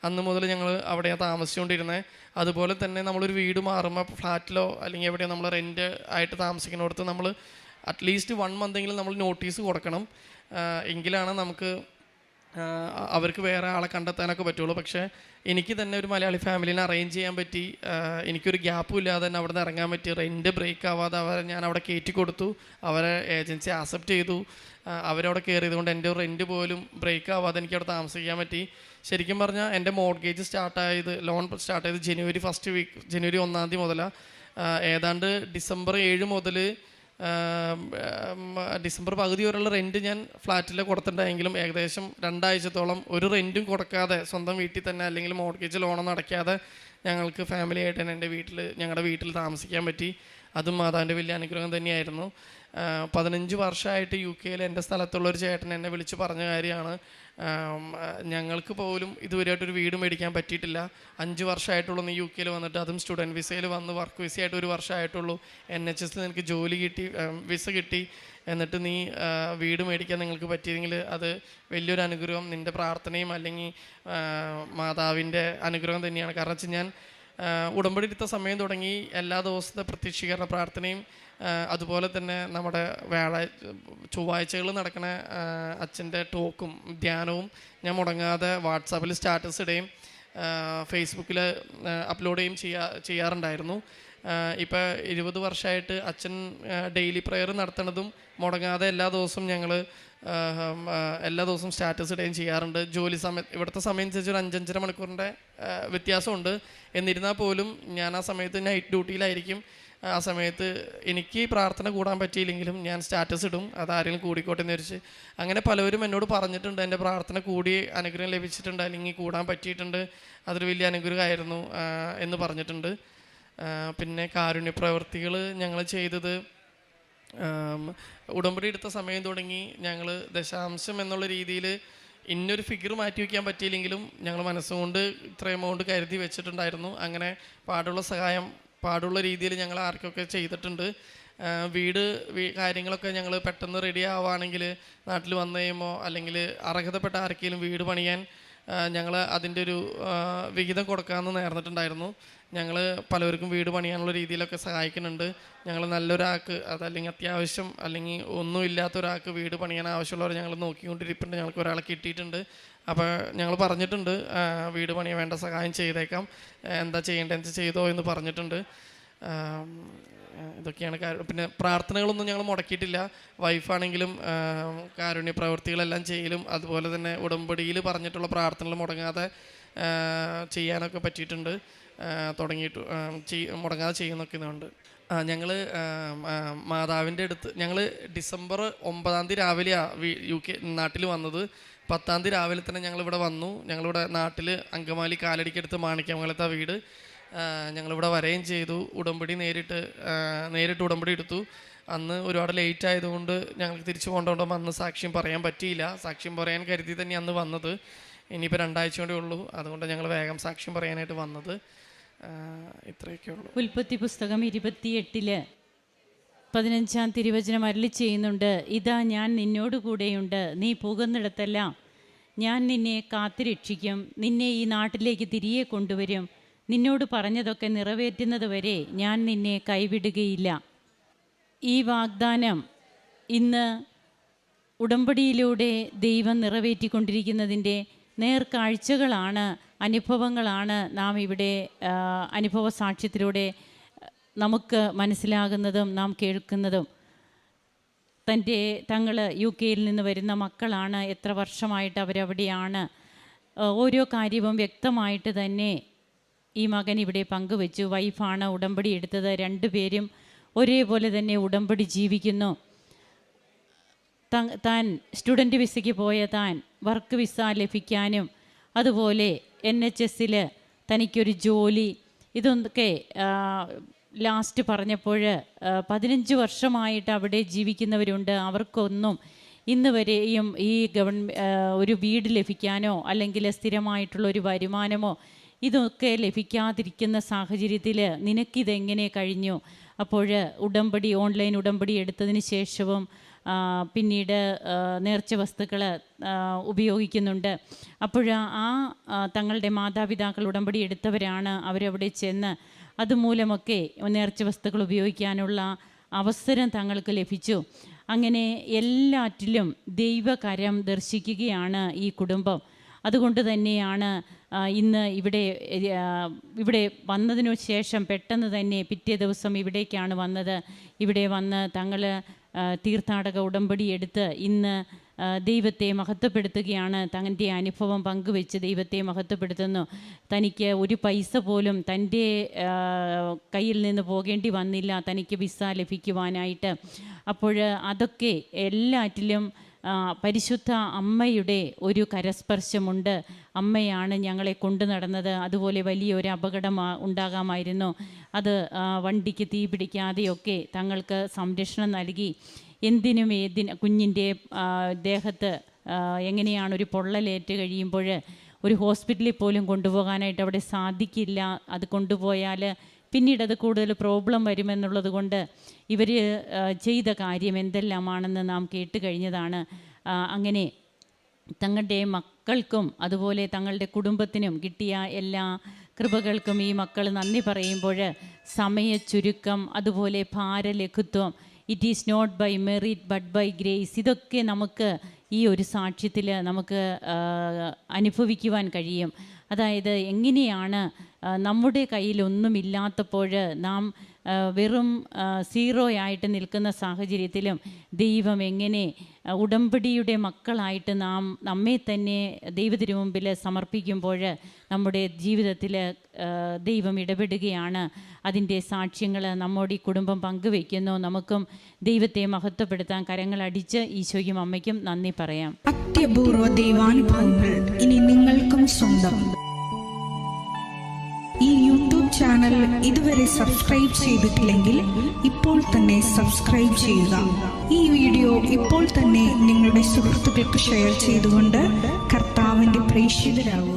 അന്ന് മുതൽ ഞങ്ങൾ അവിടെയാണ് താമസിച്ചുകൊണ്ടിരുന്നത്. അതുപോലെ തന്നെ നമ്മളൊരു വീട് മാറുമ്പോൾ ഫ്ലാറ്റിലോ അല്ലെങ്കിൽ എവിടെയോ നമ്മൾ റെൻറ്റ് ആയിട്ട് താമസിക്കുന്നിടത്ത് നമ്മൾ അറ്റ്ലീസ്റ്റ് 1 മന്തെങ്കിലും നമ്മൾ നോട്ടീസ് കൊടുക്കണം. എങ്കിലാണ് നമുക്ക് അവർക്ക് വേറെ ആളെ കണ്ടെത്താനൊക്കെ പറ്റുള്ളൂ. പക്ഷേ എനിക്ക് തന്നെ ഒരു മലയാളി ഫാമിലിനെ അറേഞ്ച് ചെയ്യാൻ പറ്റി. എനിക്കൊരു ഗ്യാപ്പും ഇല്ലാതെ തന്നെ അവിടെ നിന്ന് ഇറങ്ങാൻ പറ്റി. റെൻറ്റ് ബ്രേക്ക് ആവാതെ ഞാൻ അവിടെ കയറ്റി കൊടുത്തു. അവരെ ഏജൻസി ആക്സെപ്റ്റ് ചെയ്തു. അവരവിടെ കയറിയത് കൊണ്ട് എൻ്റെ റെൻറ്റ് പോലും ബ്രേക്ക് ആവാതെ എനിക്ക് അവിടെ താമസിക്കാൻ പറ്റി. ശരിക്കും പറഞ്ഞാൽ എൻ്റെ മോർഗേജ് ലോൺ സ്റ്റാർട്ട് ചെയ്ത് ജനുവരി 1-ാം തീയതി മുതലാണ്. ഏതാണ്ട് ഡിസംബർ 7 മുതൽ ഡിസംബർ പകുതി വരെയുള്ള റെൻറ്റ് ഞാൻ ഫ്ലാറ്റിൽ കൊടുത്തിട്ടുണ്ടെങ്കിലും ഏകദേശം 2 ആഴ്ചത്തോളം ഒരു റെൻറ്റും കൊടുക്കാതെ സ്വന്തം വീട്ടിൽ തന്നെ, അല്ലെങ്കിൽ മോർഗേജ് ലോണൊന്നും അടയ്ക്കാതെ ഞങ്ങൾക്ക് ഫാമിലി ആയിട്ട് തന്നെ ഞങ്ങളുടെ വീട്ടിൽ താമസിക്കാൻ പറ്റി. അതും മാതാവിൻ്റെ വലിയ അനുഗ്രഹം തന്നെയായിരുന്നു. 15 വർഷമായിട്ട് UK എൻ്റെ സ്ഥലത്തുള്ളൊരു ചേട്ടൻ എന്നെ വിളിച്ച് പറഞ്ഞ കാര്യമാണ്, ഞങ്ങൾക്ക് പോലും ഇതുവരെയായിട്ടൊരു വീട് മേടിക്കാൻ പറ്റിയിട്ടില്ല. 5 വർഷമായിട്ടുള്ളൂ നീ UK വന്നിട്ട്, അതും സ്റ്റുഡൻറ്റ് വിസയിൽ വന്ന് വർക്ക് വിസയായിട്ട് 1 വർഷമായിട്ടുള്ളൂ. NHS നിനക്ക് ജോലി കിട്ടി, വിസ കിട്ടി, എന്നിട്ട് നീ വീട് മേടിക്കാൻ നിങ്ങൾക്ക് പറ്റിയെങ്കിൽ അത് വലിയൊരു അനുഗ്രഹം, നിൻ്റെ പ്രാർത്ഥനയും അല്ലെങ്കിൽ മാതാവിൻ്റെ അനുഗ്രഹം തന്നെയാണ്. കാരണം വെച്ചാൽ ഞാൻ ഉടമ്പടി എടുത്ത സമയം തുടങ്ങി എല്ലാ ദിവസത്തെ പ്രത്യക്ഷീകരണ പ്രാർത്ഥനയും അതുപോലെ തന്നെ നമ്മുടെ ചൊവ്വാഴ്ചകൾ നടക്കുന്ന അച്ഛൻ്റെ ടോക്കും ധ്യാനവും ഞാൻ മുടങ്ങാതെ വാട്സാപ്പിൽ സ്റ്റാറ്റസ് ഇടുകയും ഫേസ്ബുക്കിൽ അപ്ലോഡ് ചെയ്യാറുണ്ടായിരുന്നു. ഇപ്പോൾ 20 വർഷമായിട്ട് അച്ഛൻ ഡെയിലി പ്രെയർ നടത്തുന്നതും മുടങ്ങാതെ എല്ലാ ദിവസവും ഞങ്ങൾ എല്ലാ ദിവസവും സ്റ്റാറ്റസ് ഇടുകയും ചെയ്യാറുണ്ട്. ജോലി സമയം ഇവിടുത്തെ സമയം അനുസരിച്ച് ഒരു 5-5.5 മണിക്കൂറിൻ്റെ വ്യത്യാസമുണ്ട്. എന്നിരുന്നാൽ പോലും ഞാൻ ആ സമയത്ത് നൈറ്റ് ഡ്യൂട്ടിയിലായിരിക്കും. ആ സമയത്ത് എനിക്ക് പ്രാർത്ഥന കൂടാൻ പറ്റിയില്ലെങ്കിലും ഞാൻ സ്റ്റാറ്റസ് ഇടും, അതാരെങ്കിലും കൂടിക്കോട്ടെ എന്ന് വിചാരിച്ച്. അങ്ങനെ പലവരും എന്നോട് പറഞ്ഞിട്ടുണ്ട്, എൻ്റെ പ്രാർത്ഥന കൂടി അനുഗ്രഹം ലഭിച്ചിട്ടുണ്ട്, അല്ലെങ്കിൽ കൂടാൻ പറ്റിയിട്ടുണ്ട്, അതൊരു വലിയ അനുഗ്രഹമായിരുന്നു എന്ന് പറഞ്ഞിട്ടുണ്ട്. പിന്നെ കാരുണ്യ പ്രവൃത്തികൾ ഞങ്ങൾ ചെയ്തത്, ഉടമ്പടി എടുത്ത സമയം തുടങ്ങി ഞങ്ങൾ ദശാംശം എന്നുള്ള രീതിയിൽ ഇന്നൊരു ഫിഗർ മാറ്റി വയ്ക്കാൻ പറ്റിയില്ലെങ്കിലും ഞങ്ങൾ മനസ്സുകൊണ്ട് ഇത്ര എമൗണ്ട് കരുതി വെച്ചിട്ടുണ്ടായിരുന്നു. അങ്ങനെ പാടുള്ള രീതിയിൽ ഞങ്ങൾ ആർക്കൊക്കെ ചെയ്തിട്ടുണ്ട്. വീട് കാര്യങ്ങളൊക്കെ ഞങ്ങൾ പെട്ടെന്ന് റെഡി ആവുകയാണെങ്കിൽ നാട്ടിൽ വന്നു കഴിയുമ്പോൾ അല്ലെങ്കിൽ അർഹതപ്പെട്ട ആർക്കെങ്കിലും വീട് പണിയാൻ ഞങ്ങൾ അതിൻ്റെ ഒരു വിഹിതം കൊടുക്കാമെന്ന് നേർന്നിട്ടുണ്ടായിരുന്നു. ഞങ്ങൾ പലവർക്കും വീട് പണിയാനുള്ള രീതിയിലൊക്കെ സഹായിക്കുന്നുണ്ട്. ഞങ്ങൾ നല്ലൊരാൾക്ക് അതല്ലെങ്കിൽ അത്യാവശ്യം അല്ലെങ്കിൽ ഒന്നുമില്ലാത്ത ഒരാൾക്ക് വീട് പണിയാൻ ആവശ്യമുള്ളവർ ഞങ്ങൾ നോക്കിക്കൊണ്ടിരിപ്പുണ്ട്. ഞങ്ങൾക്ക് ഒരാളെ കിട്ടിയിട്ടുണ്ട്. അപ്പോൾ ഞങ്ങൾ പറഞ്ഞിട്ടുണ്ട്, വീട് പണിയാൻ വേണ്ട സഹായം ചെയ്തേക്കാം, എന്താ ചെയ്യേണ്ടതെന്ന് ചെയ്തോ എന്ന് പറഞ്ഞിട്ടുണ്ട്. ഇതൊക്കെയാണ് പിന്നെ പ്രാർത്ഥനകളൊന്നും ഞങ്ങൾ മുടക്കിയിട്ടില്ല. വൈഫാണെങ്കിലും കാരുണ്യ പ്രവൃത്തികളെല്ലാം ചെയ്യലും അതുപോലെ തന്നെ ഉടമ്പടിയിൽ പറഞ്ഞിട്ടുള്ള പ്രാർത്ഥനകൾ മുടങ്ങാതെ ചെയ്യാനൊക്കെ പറ്റിയിട്ടുണ്ട്. മുടങ്ങാതെ ചെയ്യുന്നൊക്കെ ഞങ്ങൾ മാതാവിൻ്റെ അടുത്ത് ഞങ്ങൾ ഡിസംബർ 9-ാം തീയതി രാവിലെയാണ് UK നാട്ടിൽ വന്നത്. 10-ാം തീയതി രാവിലെ തന്നെ ഞങ്ങളിവിടെ വന്നു. ഞങ്ങളിവിടെ നാട്ടിൽ അങ്കമാലി കാലടിക്കടുത്ത് മാണിക്യമംഗലത്തെ വീട്. ഞങ്ങളിവിടെ വരികയും ചെയ്തു. നേരിട്ട് ഉടമ്പടി എടുത്തു. അന്ന് ഒരുപാട് ലേറ്റ് ആയതുകൊണ്ട് ഞങ്ങൾക്ക് തിരിച്ചു പോകേണ്ടതുകൊണ്ട് അന്ന് സാക്ഷ്യം പറയാൻ പറ്റിയില്ല. സാക്ഷ്യം പറയാൻ കരുതി തന്നെ അന്ന് വന്നത്. ഇനിയിപ്പോൾ 2 ആഴ്ച കൂടെ ഉള്ളൂ, അതുകൊണ്ട് ഞങ്ങൾ വേഗം സാക്ഷ്യം പറയാനായിട്ട് വന്നത്. ഇത്രയൊക്കെ ഉള്ളൂ. ഉൽപ്പത്തി പുസ്തകം 28 15-ാം തിരുവചനം അരുളി ചെയ്യുന്നുണ്ട്, ഇതാ ഞാൻ നിന്നോട് കൂടെയുണ്ട്, നീ പോകുന്നിടത്തെല്ലാം ഞാൻ നിന്നെ കാത്തുരക്ഷിക്കും, നിന്നെ ഈ നാട്ടിലേക്ക് തിരികെ കൊണ്ടുവരും, നിന്നോട് പറഞ്ഞതൊക്കെ നിറവേറ്റുന്നത് വരെ ഞാൻ നിന്നെ കൈവിടുകയില്ല. ഈ വാഗ്ദാനം ഇന്ന് ഉടമ്പടിയിലൂടെ ദൈവം നിറവേറ്റിക്കൊണ്ടിരിക്കുന്നതിൻ്റെ നേർക്കാഴ്ചകളാണ്, അനുഭവങ്ങളാണ് നാം ഇവിടെ അനുഭവ സാക്ഷ്യത്തിലൂടെ നമുക്ക് മനസ്സിലാകുന്നതും നാം കേൾക്കുന്നതും. തങ്ങൾ UK-യിൽ നിന്ന് വരുന്ന മക്കളാണ്. എത്ര വർഷമായിട്ട് അവരവിടെയാണ്. ഓരോ കാര്യവും വ്യക്തമായിട്ട് തന്നെ ഈ മകൻ ഇവിടെ പങ്കുവെച്ചു. വൈഫാണ് ഉടമ്പടി എടുത്തത്. രണ്ടുപേരും ഒരേപോലെ തന്നെ ഉടമ്പടി ജീവിക്കുന്നു. താൻ സ്റ്റുഡൻറ്റ് വിസയ്ക്ക് പോയ താൻ വർക്ക് വിസ ലഭിക്കാനും അതുപോലെ NHS-ൽ തനിക്കൊരു ജോലി, ഇതൊക്കെ ലാസ്റ്റ് പറഞ്ഞപ്പോൾ 15 വർഷമായിട്ട് അവിടെ ജീവിക്കുന്നവരുണ്ട്. അവർക്കൊന്നും ഇന്ന് വരെയും ഈ ഒരു വീട് ലഭിക്കാനോ അല്ലെങ്കിൽ സ്ഥിരമായിട്ടുള്ളൊരു വരുമാനമോ ഇതൊക്കെ ലഭിക്കാതിരിക്കുന്ന സാഹചര്യത്തിൽ നിനക്കിതെങ്ങനെ കഴിഞ്ഞു? അപ്പോൾ ഉടമ്പടി, ഓൺലൈൻ ഉടമ്പടി എടുത്തതിന് ശേഷവും പിന്നീട് നേർച്ച വസ്തുക്കൾ ഉപയോഗിക്കുന്നുണ്ട്. അപ്പോൾ തങ്ങളുടെ മാതാപിതാക്കൾ ഉടമ്പടി എടുത്തവരാണ്. അവരവിടെ ചെന്ന് അതുമൂലമൊക്കെ നേർച്ച വസ്തുക്കൾ ഉപയോഗിക്കാനുള്ള അവസരം തങ്ങൾക്ക് ലഭിച്ചു. അങ്ങനെ എല്ലാറ്റിലും ദൈവകരം ദർശിക്കുകയാണ് ഈ കുടുംബം. അതുകൊണ്ട് തന്നെയാണ് ഇന്ന് ഇവിടെ വന്നതിനു ശേഷം പെട്ടെന്ന് തന്നെ പിറ്റേ ദിവസം ഇവിടേക്കാണ് വന്നത്. ഇവിടെ വന്ന് തങ്ങൾ തീർത്ഥാടക ഉടമ്പടി എടുത്ത് ഇന്ന് ദൈവത്തെ മഹത്വപ്പെടുത്തുകയാണ്. തൻ്റെ അനുഭവം പങ്കുവെച്ച് ദൈവത്തെ മഹത്വപ്പെടുത്തുന്നു. തനിക്ക് ഒരു പൈസ പോലും തൻ്റെ കയ്യിൽ നിന്ന് പോകേണ്ടി വന്നില്ല തനിക്ക് വിസ ലഭിക്കുവാനായിട്ട്. അപ്പോൾ അതൊക്കെ എല്ലാറ്റിലും പരിശുദ്ധ അമ്മയുടെ ഒരു കരസ്പർശമുണ്ട്. അമ്മയാണ് ഞങ്ങളെ കൊണ്ടു നടന്നത്. അതുപോലെ വലിയൊരു അപകടം ഉണ്ടാകാമായിരുന്നു. അത് വണ്ടിക്ക് തീ പിടിക്കാതെയൊക്കെ തങ്ങൾക്ക് സംരക്ഷണം നൽകി. എന്തിനും കുഞ്ഞിൻ്റെ ദേഹത്ത് എങ്ങനെയാണ് ഒരു പൊള്ളലേറ്റ് കഴിയുമ്പോൾ ഒരു ഹോസ്പിറ്റലിൽ പോലും കൊണ്ടുപോകാനായിട്ട് അവിടെ സാധിക്കില്ല. അത് കൊണ്ടുപോയാൽ പിന്നീട് അത് കൂടുതൽ പ്രോബ്ലം വരുമെന്നുള്ളത് കൊണ്ട് ഇവർ ചെയ്ത കാര്യം എന്തെല്ലാമാണെന്ന് നാം കേട്ട് കഴിഞ്ഞതാണ്. അങ്ങനെ തങ്ങളുടെ മക്കൾക്കും അതുപോലെ തങ്ങളുടെ കുടുംബത്തിനും കിട്ടിയ എല്ലാ കൃപകൾക്കും ഈ മക്കൾ നന്ദി പറയുമ്പോൾ സമയച്ചുരുക്കം, അതുപോലെ ഭാരലഘുത്വം, it is not by merit but by grace, ഇതൊക്കെ നമുക്ക് ഈ ഒരു സാക്ഷ്യത്തിൽ നമുക്ക് അനുഭവിക്കുവാൻ കഴിയും. അതായത് എങ്ങനെയാണ് നമ്മുടെ കയ്യിലൊന്നുമില്ലാത്തപ്പോൾ നാം വെറും സീറോയായിട്ട് നിൽക്കുന്ന സാഹചര്യത്തിലും ദൈവം എങ്ങനെ ഉടമ്പടിയുടെ മക്കളായിട്ട് നമ്മെ തന്നെ ദൈവത്തിനു മുമ്പിൽ സമർപ്പിക്കുമ്പോൾ നമ്മുടെ ജീവിതത്തിൽ ദൈവം ഇടപെടുകയാണ്. അതിൻ്റെ സാക്ഷ്യങ്ങൾ നമ്മോട് ഈ കുടുംബം പങ്കുവയ്ക്കുന്നു. നമുക്കും ദൈവത്തെ മഹത്വപ്പെടുത്താൻ കരങ്ങളടിച്ച് ഈശോയ്ക്കും അമ്മയ്ക്കും നന്ദി പറയാം. അത്യപൂർവ ദൈവാനുഭവങ്ങൾ ഇനി നിങ്ങൾക്കും സ്വന്തം. ഈ യൂട്യൂബ് ചാനൽ ഇതുവരെ സബ്സ്ക്രൈബ് ചെയ്തിട്ടില്ലെങ്കിൽ ഇപ്പോൾ തന്നെ സബ്സ്ക്രൈബ് ചെയ്യുക. ഈ വീഡിയോ ഇപ്പോൾ തന്നെ നിങ്ങളുടെ സുഹൃത്തുക്കൾക്ക് ഷെയർ ചെയ്തുകൊണ്ട് കർത്താവിൻ്റെ പ്രേക്ഷിതരാകുക.